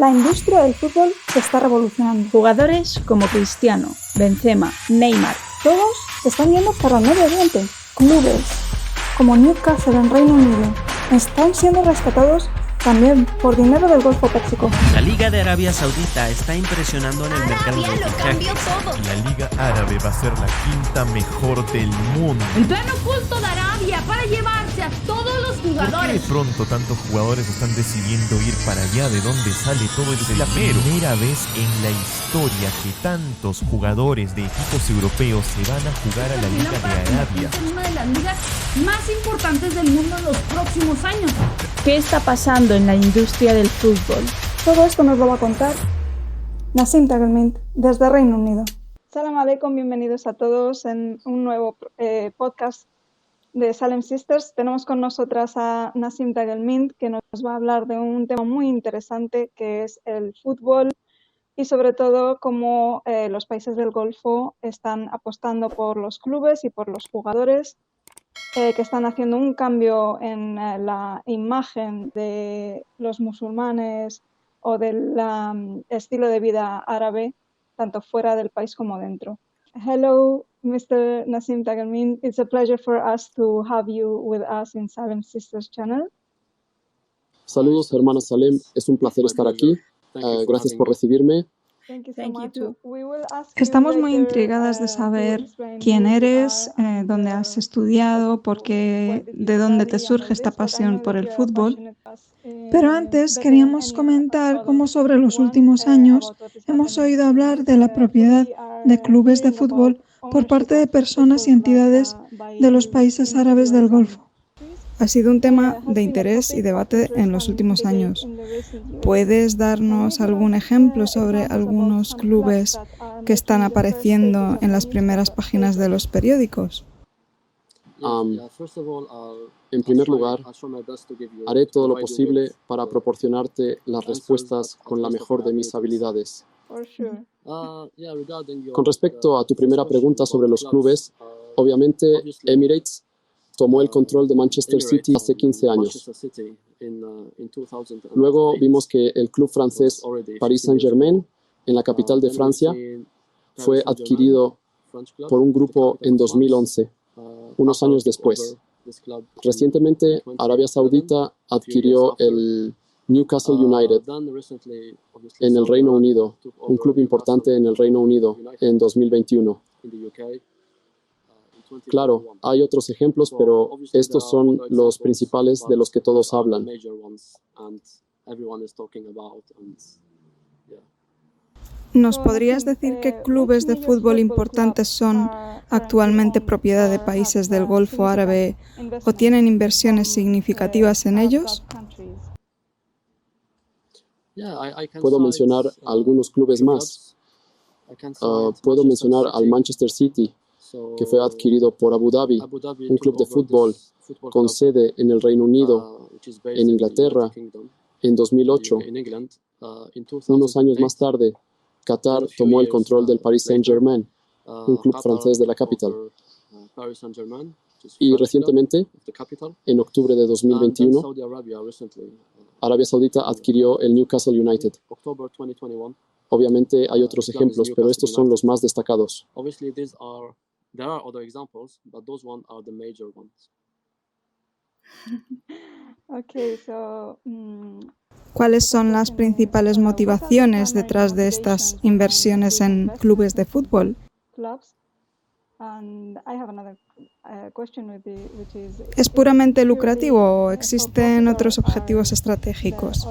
La industria del fútbol se está revolucionando. Jugadores como Cristiano, Benzema, Neymar, todos se están yendo para el Medio Oriente. Clubes como Newcastle en Reino Unido están siendo rescatados también por dinero del Golfo Pérsico. La Liga de Arabia Saudita está impresionando en el mercado de fichajes. La Liga Árabe va a ser la quinta mejor del mundo. El plan oculto de Arabia para llevarse a todos los jugadores. ¿Por qué de pronto tantos jugadores están decidiendo ir para allá? ¿De dónde sale todo el dinero? Es la primera vez en la historia que tantos jugadores de equipos europeos se van a jugar a la Liga de Arabia. Es una de las ligas más importantes del mundo en los próximos años. ¿Qué está pasando en la industria del fútbol? Todo esto nos lo va a contar Nassim Tagelmint desde Reino Unido. Salam aleikum, bienvenidos a todos en un nuevo podcast de Salem Sisters. Tenemos con nosotras a Nassim Tagelmint, que nos va a hablar de un tema muy interesante que es el fútbol y sobre todo cómo los países del Golfo están apostando por los clubes y por los jugadores que están haciendo un cambio en la imagen de los musulmanes o del estilo de vida árabe, tanto fuera del país como dentro. Hello, Mr. Nassim Tagelmint. It's a pleasure for us to have you with us in Salem Sisters Channel. Saludos, hermana Salem. Es un placer estar aquí. Gracias por recibirme. Estamos muy intrigadas de saber quién eres, dónde has estudiado, de dónde te surge esta pasión por el fútbol. Pero antes queríamos comentar cómo sobre los últimos años hemos oído hablar de la propiedad de clubes de fútbol por parte de personas y entidades de los países árabes del Golfo. Ha sido un tema de interés y debate en los últimos años. ¿Puedes darnos algún ejemplo sobre algunos clubes que están apareciendo en las primeras páginas de los periódicos? En primer lugar, haré todo lo posible para proporcionarte las respuestas con la mejor de mis habilidades. Con respecto a tu primera pregunta sobre los clubes, obviamente Emirates tomó el control de Manchester City hace 15 años. Luego vimos que el club francés Paris Saint-Germain, en la capital de Francia, fue adquirido por un grupo en 2011, unos años después. Recientemente, Arabia Saudita adquirió el Newcastle United en el Reino Unido, un club importante en el Reino Unido, en 2021. Claro, hay otros ejemplos, pero estos son los principales de los que todos hablan. ¿Nos podrías decir qué clubes de fútbol importantes son actualmente propiedad de países del Golfo Árabe o tienen inversiones significativas en ellos? Puedo mencionar algunos clubes más. Puedo mencionar al Manchester City, que fue adquirido por Abu Dhabi, un club de fútbol con sede en el Reino Unido, en Inglaterra, en 2008. Unos años más tarde, Qatar tomó el control del Paris Saint-Germain, un club francés de la capital. Y recientemente, en octubre de 2021, Arabia Saudita adquirió el Newcastle United. Obviamente hay otros ejemplos, pero estos son los más destacados. There are other examples, but those ones are the major ones. ¿Cuáles son las principales motivaciones detrás de estas inversiones en clubes de fútbol? ¿Es puramente lucrativo o existen otros objetivos estratégicos?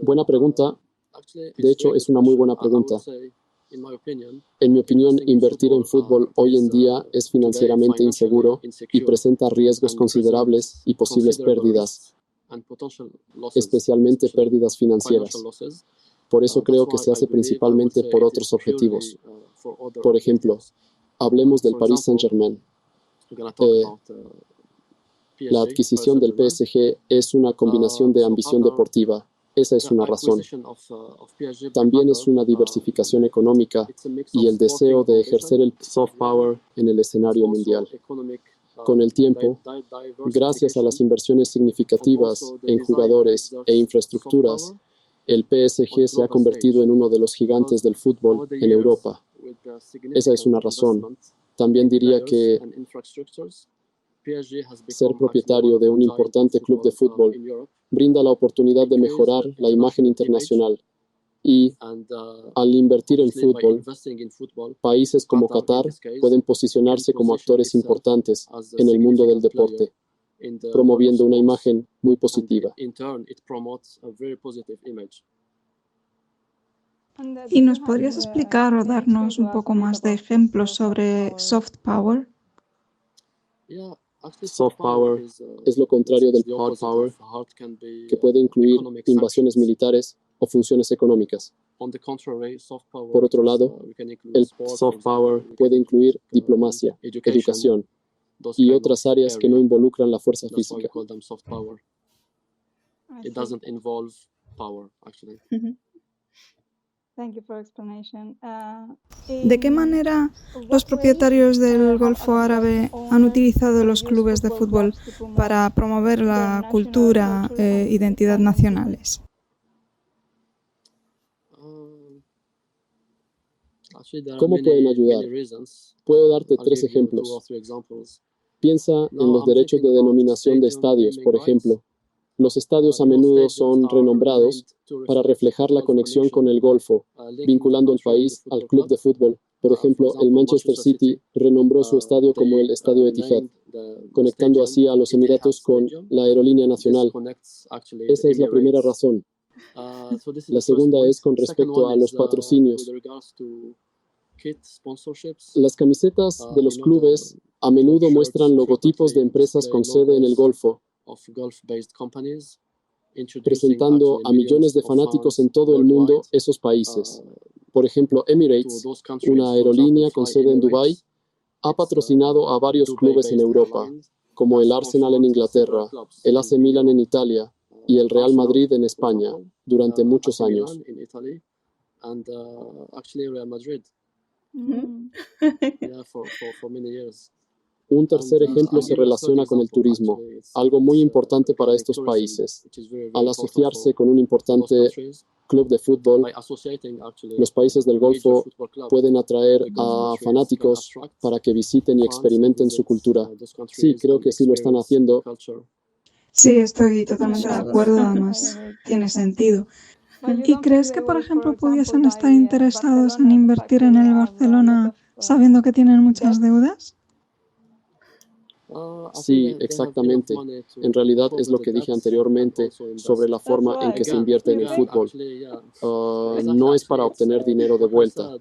Buena pregunta. De hecho, es una muy buena pregunta. En mi opinión, invertir en fútbol hoy en día es financieramente inseguro y presenta riesgos considerables y posibles pérdidas, especialmente pérdidas financieras. Por eso creo que se hace principalmente por otros objetivos. Por ejemplo, hablemos del Paris Saint-Germain. La adquisición del PSG es una combinación de ambición deportiva. Esa es una razón. También es una diversificación económica y el deseo de ejercer el soft power en el escenario mundial. Con el tiempo, gracias a las inversiones significativas en jugadores e infraestructuras, el PSG se ha convertido en uno de los gigantes del fútbol en Europa. Esa es una razón. También diría que ser propietario de un importante club de fútbol brinda la oportunidad de mejorar la imagen internacional. Y al invertir en fútbol, países como Qatar pueden posicionarse como actores importantes en el mundo del deporte, promoviendo una imagen muy positiva. ¿Y nos podrías explicar o darnos un poco más de ejemplos sobre soft power? Soft power es lo contrario del hard power, que puede incluir invasiones militares o funciones económicas. Por otro lado, el soft power puede incluir diplomacia, educación y otras áreas que no involucran la fuerza física. ¿De qué manera los propietarios del Golfo Árabe han utilizado los clubes de fútbol para promover la cultura e identidad nacionales? ¿Cómo pueden ayudar? Puedo darte 3 ejemplos. Piensa en los derechos de denominación de estadios, por ejemplo. Los estadios a menudo son renombrados para reflejar la conexión con el Golfo, vinculando el país al club de fútbol. Por ejemplo, el Manchester City renombró su estadio como el Estadio Etihad, conectando así a los Emiratos con la aerolínea nacional. Esa es la primera razón. La segunda es con respecto a los patrocinios. Las camisetas de los clubes a menudo muestran logotipos de empresas con sede en el Golfo, presentando a millones de fanáticos en todo el mundo esos países. Por ejemplo, Emirates, una aerolínea con sede en Dubái, ha patrocinado a varios clubes en Europa, como el Arsenal en Inglaterra, el AC Milan en Italia y el Real Madrid en España durante muchos años. Un tercer ejemplo se relaciona con el turismo, algo muy importante para estos países. Al asociarse con un importante club de fútbol, los países del Golfo pueden atraer a fanáticos para que visiten y experimenten su cultura. Sí, creo que sí lo están haciendo. Sí, estoy totalmente de acuerdo, además tiene sentido. ¿Y crees que, por ejemplo, pudiesen estar interesados en invertir en el Barcelona sabiendo que tienen muchas deudas? Sí, exactamente. En realidad es lo que dije anteriormente sobre la forma en que se invierte en el fútbol. No es para obtener dinero de vuelta,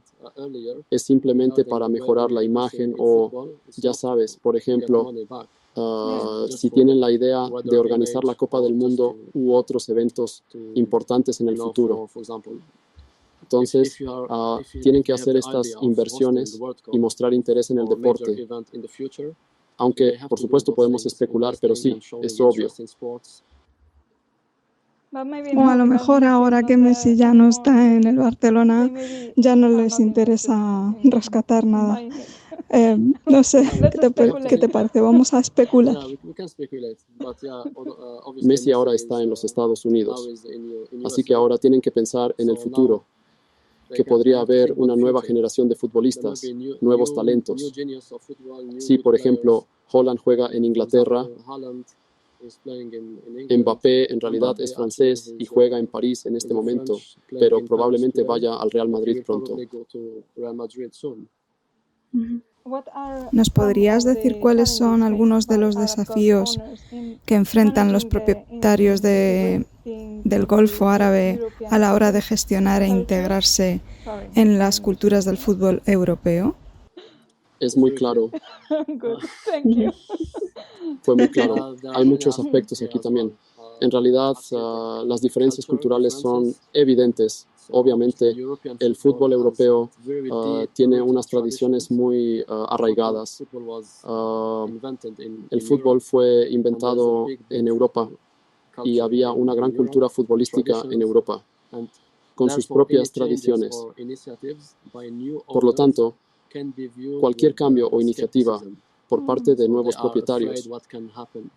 es simplemente para mejorar la imagen o, ya sabes, por ejemplo, si tienen la idea de organizar la Copa del Mundo u otros eventos importantes en el futuro. Entonces, tienen que hacer estas inversiones y mostrar interés en el deporte. Aunque, por supuesto, podemos especular, pero sí, es obvio. O a lo mejor ahora que Messi ya no está en el Barcelona, ya no les interesa rescatar nada. No sé, ¿qué te parece? Vamos a especular. Messi ahora está en los Estados Unidos, así que ahora tienen que pensar en el futuro, que podría haber una nueva generación de futbolistas, nuevos talentos. Si, por ejemplo, Haaland juega en Inglaterra, Mbappé en realidad es francés y juega en París en este momento, pero probablemente vaya al Real Madrid pronto. ¿Nos podrías decir cuáles son algunos de los desafíos que enfrentan los propietarios del Golfo Árabe a la hora de gestionar e integrarse en las culturas del fútbol europeo? Es muy claro. Fue muy claro. Hay muchos aspectos aquí también. En realidad, las diferencias culturales son evidentes. Obviamente, el fútbol europeo tiene unas tradiciones muy arraigadas. El fútbol fue inventado en Europa y había una gran cultura futbolística en Europa, con sus propias tradiciones. Por lo tanto, cualquier cambio o iniciativa por parte de nuevos propietarios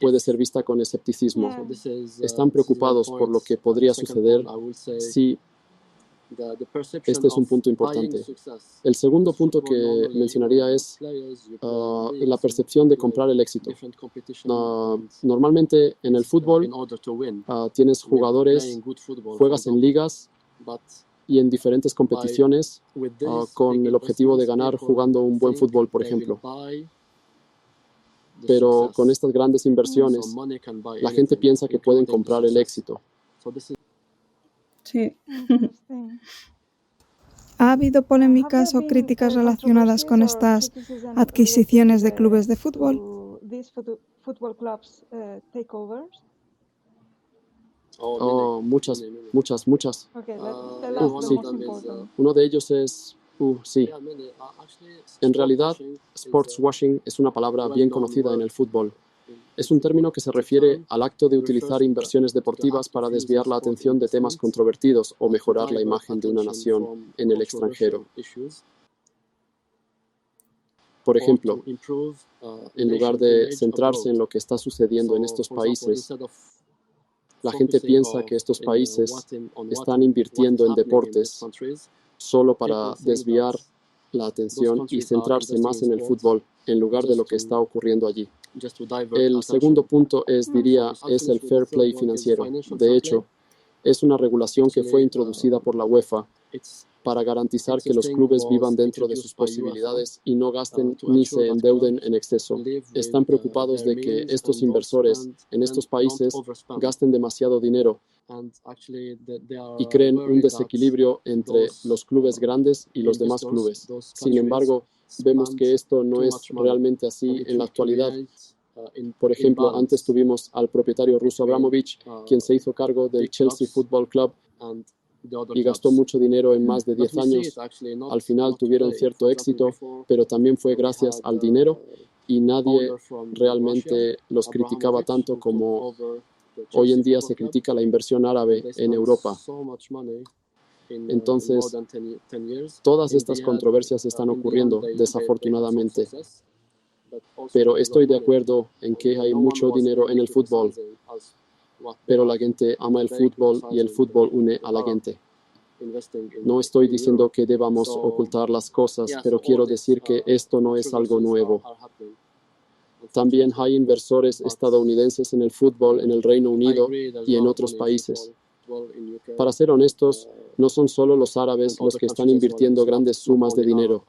puede ser vista con escepticismo. Están preocupados por lo que podría suceder si... Este es un punto importante. El segundo punto que mencionaría es la percepción de comprar el éxito. Normalmente en el fútbol tienes jugadores, juegas en ligas y en diferentes competiciones con el objetivo de ganar jugando un buen fútbol, por ejemplo. Pero con estas grandes inversiones, la gente piensa que pueden comprar el éxito. Sí. ¿Ha habido polémicas o críticas relacionadas con estas adquisiciones de clubes de fútbol? Muchas. Sí. Uno de ellos es... sí. En realidad, sports washing es una palabra bien conocida en el fútbol. Es un término que se refiere al acto de utilizar inversiones deportivas para desviar la atención de temas controvertidos o mejorar la imagen de una nación en el extranjero. Por ejemplo, en lugar de centrarse en lo que está sucediendo en estos países, la gente piensa que estos países están invirtiendo en deportes solo para desviar la atención y centrarse más en el fútbol en lugar de lo que está ocurriendo allí. El segundo punto es el fair play financiero. De hecho, es una regulación que fue introducida por la UEFA para garantizar que los clubes vivan dentro de sus posibilidades y no gasten ni se endeuden en exceso. Están preocupados de que estos inversores en estos países gasten demasiado dinero y creen un desequilibrio entre los clubes grandes y los demás clubes. Sin embargo, vemos que esto no es realmente así en la actualidad. Por ejemplo, antes tuvimos al propietario ruso Abramovich, quien se hizo cargo del Chelsea Football Club y gastó mucho dinero en más de 10 años. Al final tuvieron cierto éxito, pero también fue gracias al dinero y nadie realmente los criticaba tanto como hoy en día se critica la inversión árabe en Europa. Entonces, todas estas controversias están ocurriendo, desafortunadamente. Pero estoy de acuerdo en que hay mucho dinero en el fútbol, pero la gente ama el fútbol y el fútbol une a la gente. No estoy diciendo que debamos ocultar las cosas, pero quiero decir que esto no es algo nuevo. También hay inversores estadounidenses en el fútbol en el Reino Unido y en otros países. Para ser honestos, no son solo los árabes los que están invirtiendo grandes sumas de dinero.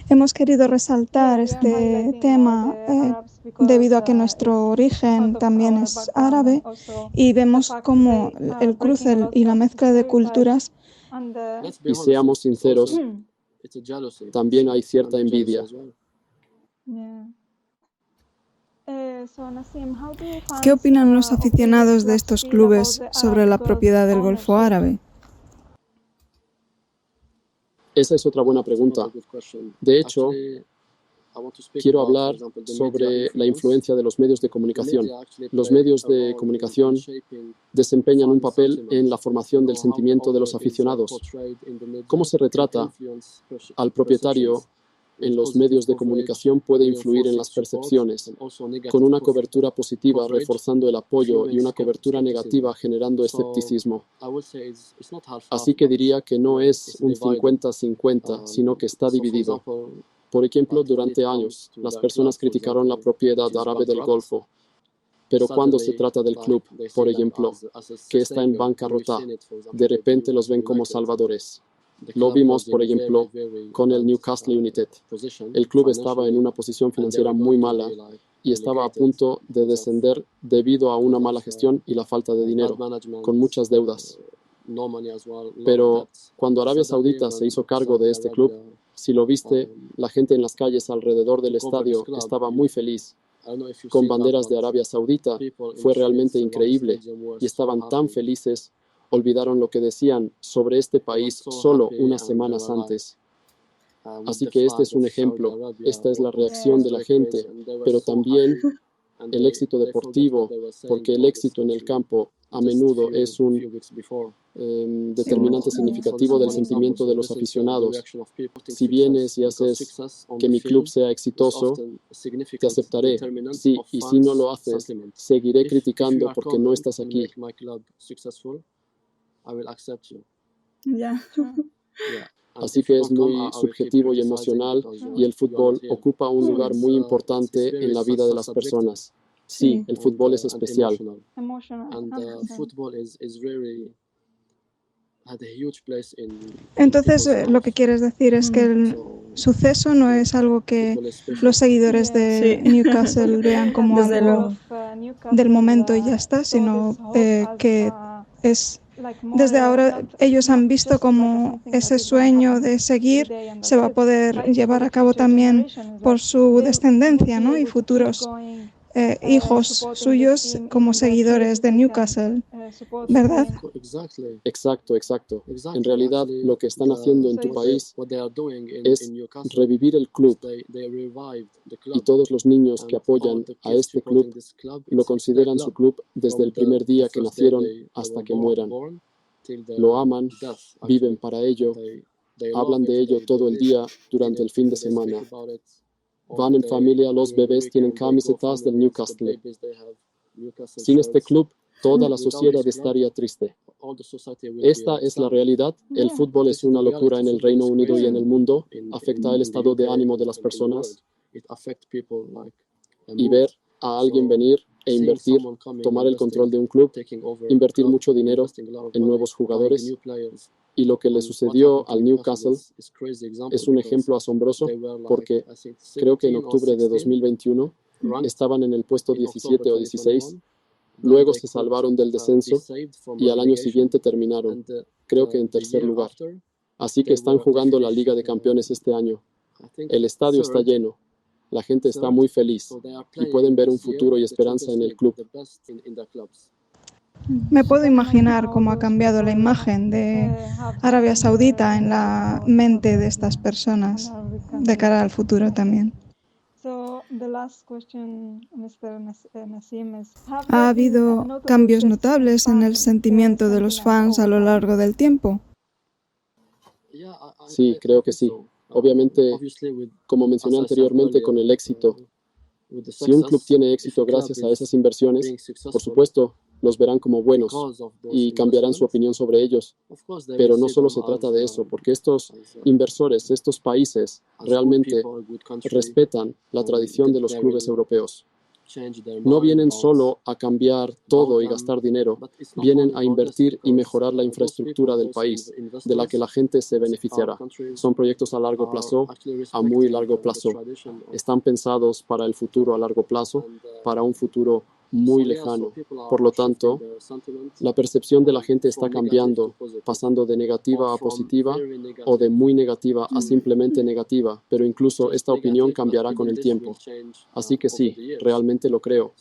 Hemos querido resaltar este tema debido a que nuestro origen también es árabe y vemos cómo el cruce y la mezcla de culturas. Y seamos sinceros, también hay cierta envidia. ¿Qué opinan los aficionados de estos clubes sobre la propiedad del Golfo Árabe? Esa es otra buena pregunta. De hecho, quiero hablar sobre la influencia de los medios de comunicación. Los medios de comunicación desempeñan un papel en la formación del sentimiento de los aficionados. ¿Cómo se retrata al propietario en los medios de comunicación puede influir en las percepciones, con una cobertura positiva reforzando el apoyo y una cobertura negativa generando escepticismo? Así que diría que no es un 50-50, sino que está dividido. Por ejemplo, durante años, las personas criticaron la propiedad árabe del Golfo, pero cuando se trata del club, por ejemplo, que está en bancarrota, de repente los ven como salvadores. Lo vimos, por ejemplo, con el Newcastle United. El club estaba en una posición financiera muy mala y estaba a punto de descender debido a una mala gestión y la falta de dinero, con muchas deudas. Pero cuando Arabia Saudita se hizo cargo de este club, si lo viste, la gente en las calles alrededor del estadio estaba muy feliz, con banderas de Arabia Saudita. Fue realmente increíble y estaban tan felices. Olvidaron lo que decían sobre este país solo unas semanas antes. Así que este es un ejemplo. Esta es la reacción de la gente, pero también el éxito deportivo, porque el éxito en el campo a menudo es un determinante significativo del sentimiento de los aficionados. Si vienes y haces que mi club sea exitoso, te aceptaré. Sí, y si no lo haces, seguiré criticando porque no estás aquí. Ya. Así que es muy subjetivo y emocional, y el fútbol ocupa un lugar muy importante en la vida de las personas. Sí, el fútbol es especial. Emotional. Entonces, Entonces, lo que quieres decir es que el suceso no es algo que los seguidores de Sí. Newcastle vean como Desde algo del momento y ya está, sino que es desde ahora ellos han visto como ese sueño de seguir se va a poder llevar a cabo también por su descendencia, ¿no? Y futuros hijos suyos como seguidores de Newcastle, ¿verdad? Exacto. En realidad, lo que están haciendo en tu país es revivir el club, y todos los niños que apoyan a este club lo consideran su club desde el primer día que nacieron hasta que mueran. Lo aman, viven para ello, hablan de ello todo el día durante el fin de semana. Van en familia, los bebés tienen camisetas del Newcastle. Sin este club, toda la sociedad estaría triste. Esta es la realidad. El fútbol es una locura en el Reino Unido y en el mundo. Afecta el estado de ánimo de las personas. Y ver a alguien venir e invertir, tomar el control de un club, invertir mucho dinero en nuevos jugadores. Y lo que le sucedió al Newcastle es un ejemplo asombroso, porque creo que en octubre de 2021 estaban en el puesto 17 o 16, luego se salvaron del descenso y al año siguiente terminaron, creo que en tercer lugar. Así que están jugando la Liga de Campeones este año. El estadio está lleno, la gente está muy feliz y pueden ver un futuro y esperanza en el club. Me puedo imaginar cómo ha cambiado la imagen de Arabia Saudita en la mente de estas personas de cara al futuro también. ¿Ha habido cambios notables en el sentimiento de los fans a lo largo del tiempo? Sí, creo que sí. Obviamente, como mencioné anteriormente, con el éxito. Si un club tiene éxito gracias a esas inversiones, por supuesto, los verán como buenos y cambiarán su opinión sobre ellos. Pero no solo se trata de eso, porque estos inversores, estos países, realmente respetan la tradición de los clubes europeos. No vienen solo a cambiar todo y gastar dinero, vienen a invertir y mejorar la infraestructura del país, de la que la gente se beneficiará. Son proyectos a largo plazo, a muy largo plazo. Están pensados para el futuro a largo plazo, para un futuro muy lejano. Por lo tanto, la percepción de la gente está cambiando, pasando de negativa a positiva o de muy negativa a simplemente negativa, pero incluso esta opinión cambiará con el tiempo. Así que sí, realmente lo creo.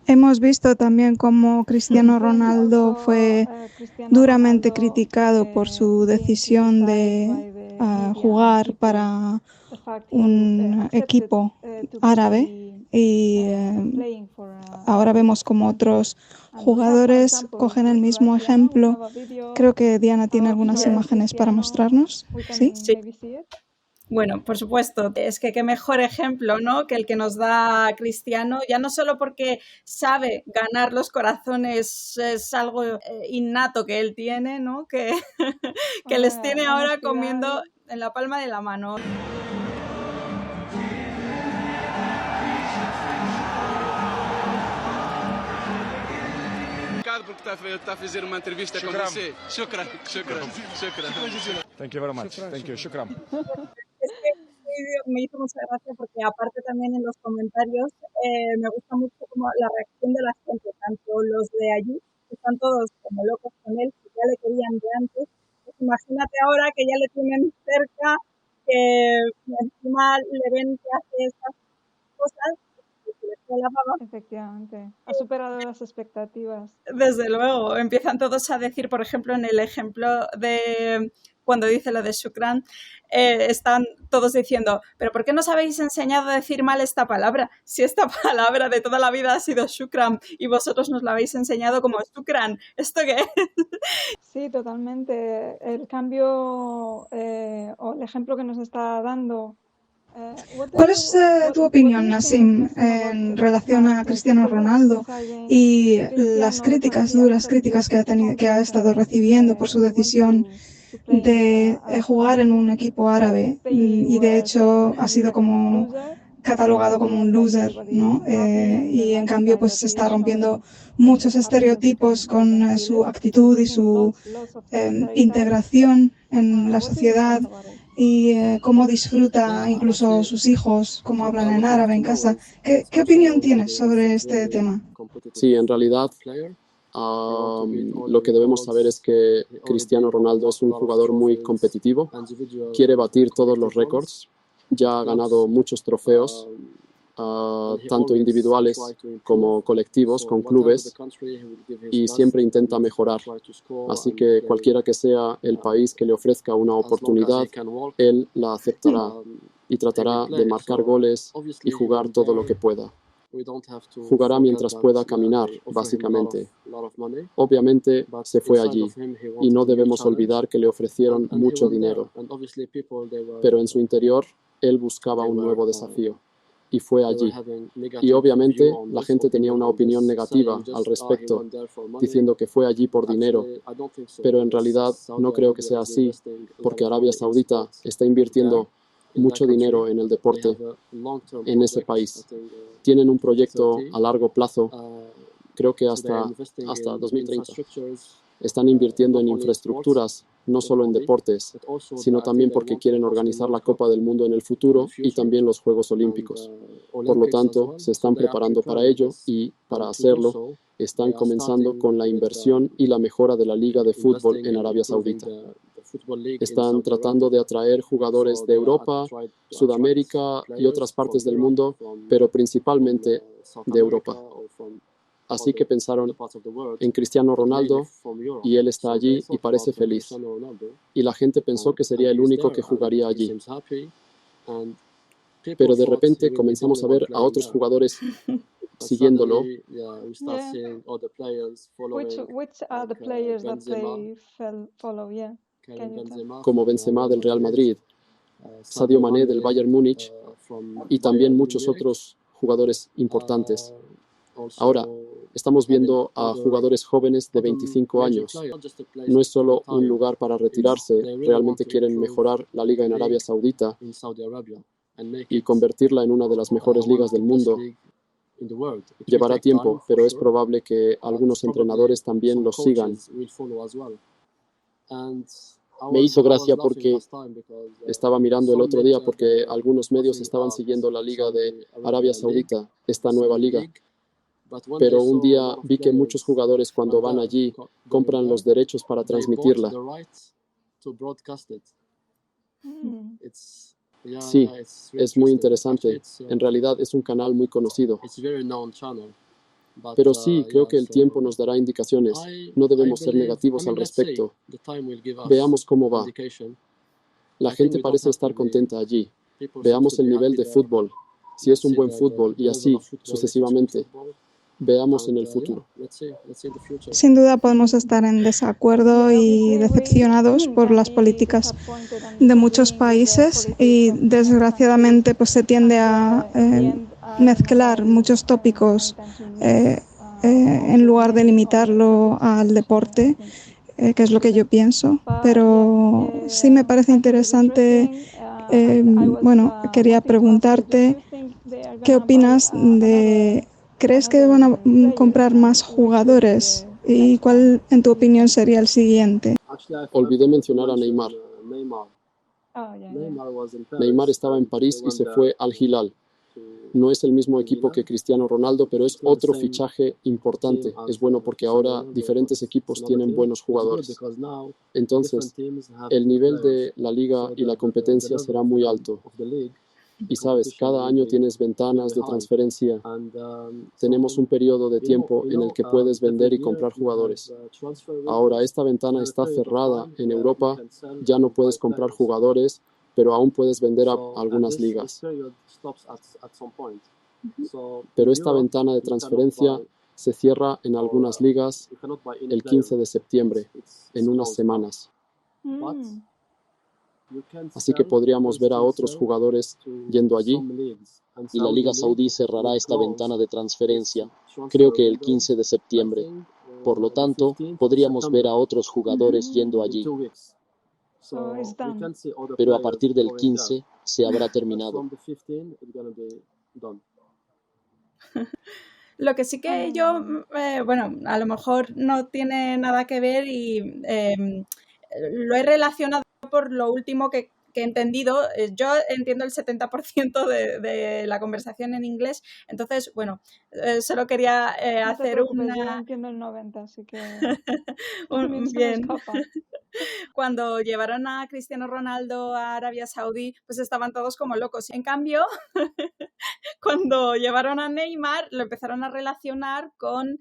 Hemos visto también cómo Cristiano Ronaldo fue duramente criticado por su decisión de jugar para un equipo árabe y ahora vemos como otros jugadores cogen el mismo ejemplo. Creo que Diana tiene algunas imágenes para mostrarnos. ¿Sí? Sí. Bueno, por supuesto, es que qué mejor ejemplo, ¿no?, que el que nos da Cristiano, ya no solo porque sabe ganar los corazones, es algo innato que él tiene, ¿no?, que les tiene ahora comiendo en la palma de la mano. porque está a fazer uma entrevista com você. Shukran. Thank you very much. Thank you. Shukran. Este vídeo me hizo mucha gracia porque aparte también en los comentarios me gusta mucho como la reacción de la gente, tanto los de allí, que están todos como locos con él, que ya le querían de antes. Pues imagínate ahora que ya le tienen cerca, que encima le ven que hace estas cosas. Efectivamente, ha superado las expectativas. Desde luego, empiezan todos a decir, por ejemplo, en el ejemplo de cuando dice lo de shukran, están todos diciendo, ¿pero por qué nos habéis enseñado a decir mal esta palabra? Si esta palabra de toda la vida ha sido shukran y vosotros nos la habéis enseñado como shukran, ¿esto qué es? Sí, totalmente. El cambio o el ejemplo que nos está dando. ¿Cuál es tu opinión, Nassim, en relación a Cristiano Ronaldo y las críticas, duras críticas que ha estado recibiendo por su decisión de jugar en un equipo árabe y de hecho ha sido como catalogado como un loser, ¿no? Y en cambio pues se está rompiendo muchos estereotipos con su actitud y su integración en la sociedad y cómo disfruta incluso sus hijos, cómo hablan en árabe en casa. ¿Qué opinión tienes sobre este tema? Sí, en realidad lo que debemos saber es que Cristiano Ronaldo es un jugador muy competitivo, quiere batir todos los récords, ya ha ganado muchos trofeos, tanto individuales como colectivos, con clubes, y siempre intenta mejorar. Así que cualquiera que sea el país que le ofrezca una oportunidad, él la aceptará y tratará de marcar goles y jugar todo lo que pueda. Jugará mientras pueda caminar, básicamente. Obviamente se fue allí y no debemos olvidar que le ofrecieron mucho dinero, pero en su interior él buscaba un nuevo desafío y fue allí. Y obviamente la gente tenía una opinión negativa al respecto, diciendo que fue allí por dinero, pero en realidad no creo que sea así, porque Arabia Saudita está invirtiendo mucho dinero en el deporte en ese país. Tienen un proyecto a largo plazo, creo que hasta 2030. Están invirtiendo en infraestructuras, no solo en deportes, sino también porque quieren organizar la Copa del Mundo en el futuro y también los Juegos Olímpicos. Por lo tanto, se están preparando para ello y, para hacerlo, están comenzando con la inversión y la mejora de la Liga de Fútbol en Arabia Saudita. Están tratando de atraer jugadores de Europa, Sudamérica y otras partes del mundo, pero principalmente de Europa. Así que pensaron en Cristiano Ronaldo y él está allí y parece feliz. Y la gente pensó que sería el único que jugaría allí. Pero de repente comenzamos a ver a otros jugadores siguiéndolo. Which are the players that they follow? Yeah. Como Benzema del Real Madrid, Sadio Mané del Bayern Múnich y también muchos otros jugadores importantes. Ahora, estamos viendo a jugadores jóvenes de 25 años. No es solo un lugar para retirarse, realmente quieren mejorar la liga en Arabia Saudita y convertirla en una de las mejores ligas del mundo. Llevará tiempo, pero es probable que algunos entrenadores también los sigan. Me hizo gracia porque estaba mirando el otro día porque algunos medios estaban siguiendo la liga de Arabia Saudita, esta nueva liga. Pero un día vi que muchos jugadores cuando van allí compran los derechos para transmitirla. Sí, es muy interesante. En realidad es un canal muy conocido. Pero sí, creo que el tiempo nos dará indicaciones. No debemos ser negativos al respecto. Veamos cómo va. La gente parece estar contenta allí. Veamos el nivel de fútbol. Si es un buen fútbol y así sucesivamente. Veamos en el futuro. Sin duda podemos estar en desacuerdo y decepcionados por las políticas de muchos países y desgraciadamente pues se tiende a mezclar muchos tópicos en lugar de limitarlo al deporte, que es lo que yo pienso. Pero sí me parece interesante, quería preguntarte qué opinas de... ¿Crees que van a comprar más jugadores? ¿Y cuál, en tu opinión, sería el siguiente? Olvidé mencionar a Neymar. Neymar estaba en París y se fue al Hilal. No es el mismo equipo que Cristiano Ronaldo, pero es otro fichaje importante. Es bueno porque ahora diferentes equipos tienen buenos jugadores. Entonces, el nivel de la liga y la competencia será muy alto. Y sabes, cada año tienes ventanas de transferencia. Tenemos un periodo de tiempo en el que puedes vender y comprar jugadores. Ahora, esta ventana está cerrada en Europa, ya no puedes comprar jugadores, pero aún puedes vender a algunas ligas. Pero esta ventana de transferencia se cierra en algunas ligas el 15 de septiembre, en unas semanas. Así que podríamos ver a otros jugadores yendo allí. Y la Liga Saudí cerrará esta ventana de transferencia, creo que el 15 de septiembre. Por lo tanto, podríamos ver a otros jugadores yendo allí. Pero a partir del 15 se habrá terminado. Lo que sí que yo, bueno, a lo mejor no tiene nada que ver y lo he relacionado por lo último que he entendido. Yo entiendo el 70% de la conversación en inglés, entonces, bueno, solo quería hacer una... Yo entiendo el 90%, así que... Bien. Cuando llevaron a Cristiano Ronaldo a Arabia Saudí, pues estaban todos como locos. En cambio, cuando llevaron a Neymar, lo empezaron a relacionar con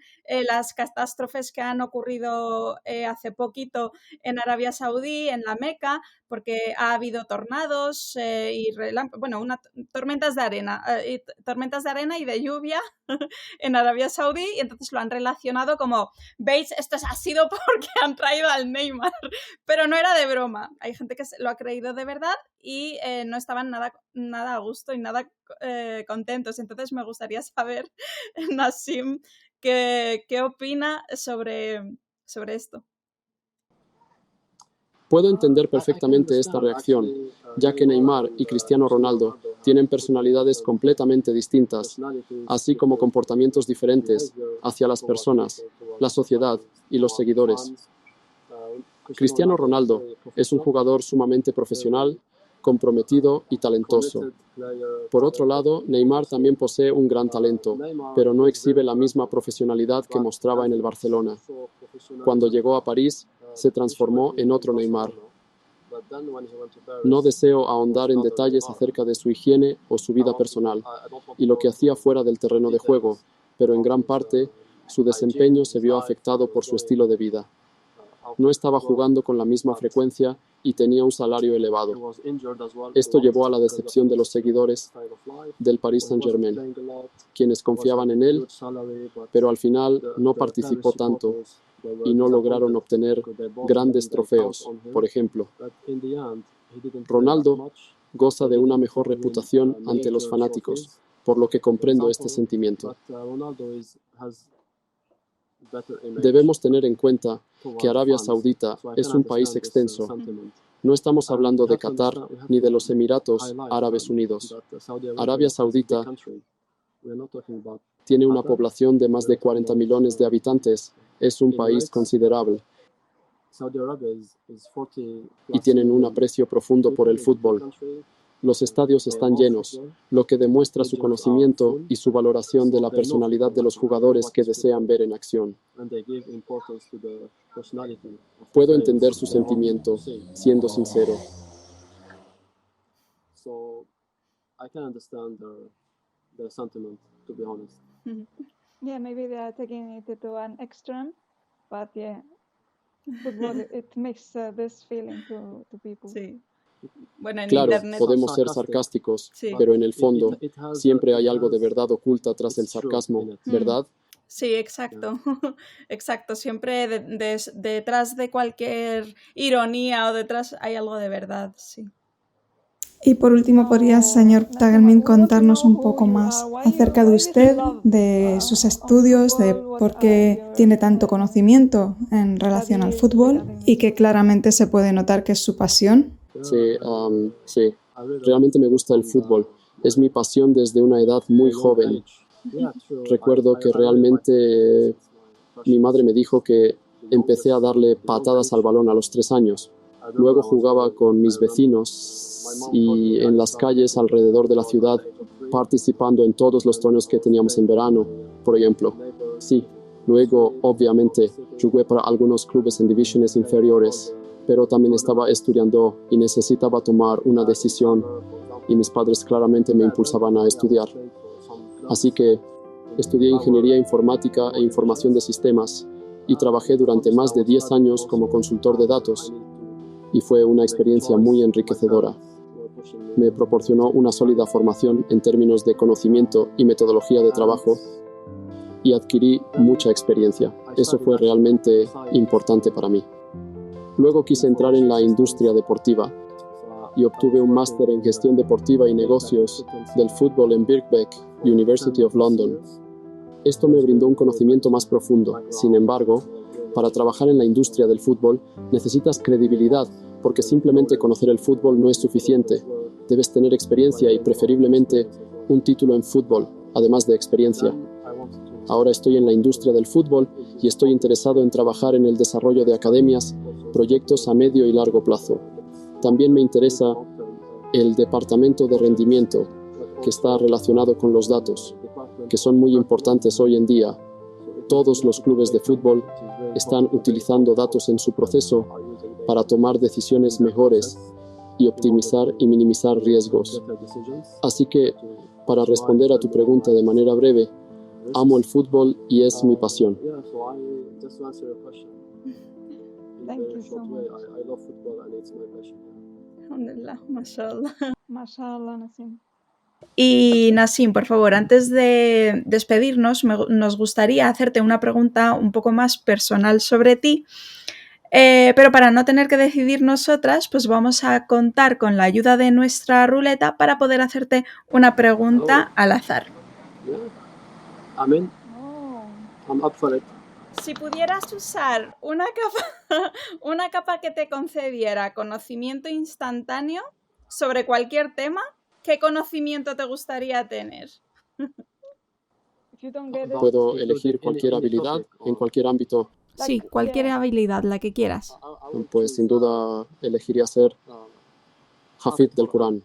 las catástrofes que han ocurrido hace poquito en Arabia Saudí, en la Meca, porque ha habido tornados y tormentas de arena y de lluvia en Arabia Saudí, y entonces lo han relacionado como, veis, esto ha sido porque han traído al Neymar, pero no era de broma. Hay gente que lo ha creído de verdad y no estaban nada a gusto y nada contentos. Entonces me gustaría saber, Nassim, qué opina sobre esto. Puedo entender perfectamente esta reacción, ya que Neymar y Cristiano Ronaldo tienen personalidades completamente distintas, así como comportamientos diferentes hacia las personas, la sociedad y los seguidores. Cristiano Ronaldo es un jugador sumamente profesional, comprometido y talentoso. Por otro lado, Neymar también posee un gran talento, pero no exhibe la misma profesionalidad que mostraba en el Barcelona. Cuando llegó a París, se transformó en otro Neymar. No deseo ahondar en detalles acerca de su higiene o su vida personal y lo que hacía fuera del terreno de juego, pero en gran parte su desempeño se vio afectado por su estilo de vida. No estaba jugando con la misma frecuencia y tenía un salario elevado. Esto llevó a la decepción de los seguidores del Paris Saint-Germain, quienes confiaban en él, pero al final no participó tanto y no lograron obtener grandes trofeos, por ejemplo. Ronaldo goza de una mejor reputación ante los fanáticos, por lo que comprendo este sentimiento. Debemos tener en cuenta que Arabia Saudita es un país extenso. No estamos hablando de Qatar ni de los Emiratos Árabes Unidos. Arabia Saudita tiene una población de más de 40 millones de habitantes. Es un país considerable. Y tienen un aprecio profundo por el fútbol. Los estadios están llenos, lo que demuestra su conocimiento y su valoración de la personalidad de los jugadores que desean ver en acción. Puedo entender su sentimiento, siendo sincero. Yeah, maybe they are taking it to an extreme, but yeah, football, it makes this feeling to people. Sí. Bueno, en claro, Internet podemos ser sarcásticos, sí, pero en el fondo siempre hay algo de verdad oculta tras el sarcasmo, ¿verdad? Sí, exacto. Exacto. Siempre detrás de cualquier ironía o detrás hay algo de verdad, sí. Y por último, ¿podría, señor Tagelmin, contarnos un poco más acerca de usted, de sus estudios, de por qué tiene tanto conocimiento en relación al fútbol y que claramente se puede notar que es su pasión? Sí, realmente me gusta el fútbol. Es mi pasión desde una edad muy joven. Recuerdo que realmente mi madre me dijo que empecé a darle patadas al balón a los 3 años. Luego jugaba con mis vecinos y en las calles alrededor de la ciudad, participando en todos los torneos que teníamos en verano, por ejemplo. Sí, luego, obviamente, jugué para algunos clubes en divisiones inferiores, pero también estaba estudiando y necesitaba tomar una decisión y mis padres claramente me impulsaban a estudiar. Así que estudié Ingeniería Informática e Información de Sistemas y trabajé durante más de 10 años como consultor de datos y fue una experiencia muy enriquecedora. Me proporcionó una sólida formación en términos de conocimiento y metodología de trabajo y adquirí mucha experiencia. Eso fue realmente importante para mí. Luego quise entrar en la industria deportiva y obtuve un máster en gestión deportiva y negocios del fútbol en Birkbeck, University of London. Esto me brindó un conocimiento más profundo. Sin embargo, para trabajar en la industria del fútbol necesitas credibilidad, porque simplemente conocer el fútbol no es suficiente. Debes tener experiencia y preferiblemente un título en fútbol, además de experiencia. Ahora estoy en la industria del fútbol y estoy interesado en trabajar en el desarrollo de academias, proyectos a medio y largo plazo. También me interesa el departamento de rendimiento, que está relacionado con los datos, que son muy importantes hoy en día. Todos los clubes de fútbol están utilizando datos en su proceso para tomar decisiones mejores y optimizar y minimizar riesgos. Así que, para responder a tu pregunta de manera breve, amo el fútbol y es mi pasión. Thank you so much. Alhamdulillah, mashallah. Mashallah, Nasim. Y Nasim, por favor, antes de despedirnos, nos gustaría hacerte una pregunta un poco más personal sobre ti, pero para no tener que decidir nosotras, pues vamos a contar con la ayuda de nuestra ruleta para poder hacerte una pregunta al azar. Amen. I'm up for it. Si pudieras usar una capa que te concediera conocimiento instantáneo sobre cualquier tema, ¿qué conocimiento te gustaría tener? Puedo elegir cualquier habilidad en cualquier ámbito. Sí, cualquier habilidad, la que quieras. Pues sin duda elegiría ser Hafid del Corán.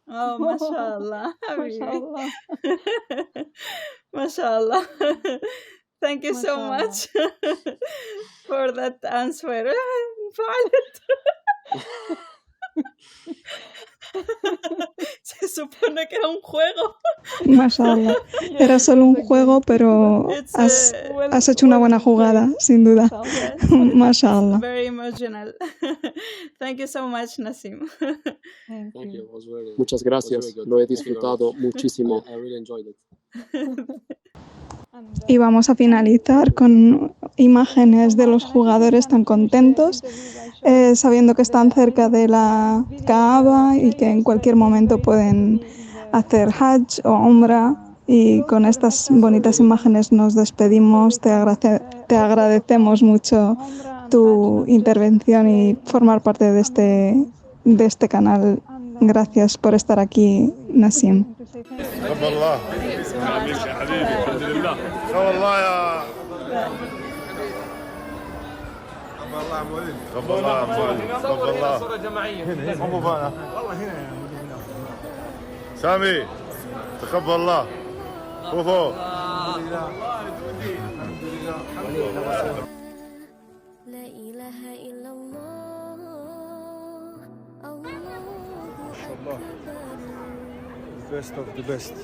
Oh, mashallah. Mashallah. Mashallah. Thank you so much for that answer. Se supone que era un juego. Mashallah. Era solo un juego, pero has hecho una buena jugada, sin duda. Mashallah. Very emotional. Thank you so much, Nasim. Thank you. It was Muchas gracias. Lo he disfrutado muchísimo. I really enjoyed it. Y vamos a finalizar con imágenes de los jugadores tan contentos, sabiendo que están cerca de la Kaaba y que en cualquier momento pueden hacer Hajj o Umrah. Y con estas bonitas imágenes nos despedimos. Te agradecemos mucho tu intervención y formar parte de este canal. Gracias por estar aquí, Nasim. تقبل الله امين يا حبيبي الحمد لله والله يا تقبل الله عمولي تقبل الله عمولي تقبل الله صوره جماعيه هنا مو والله هنا سامي تقبل الله فوفو الحمد لله لا اله الا الله الله ما شاء الله best of the best.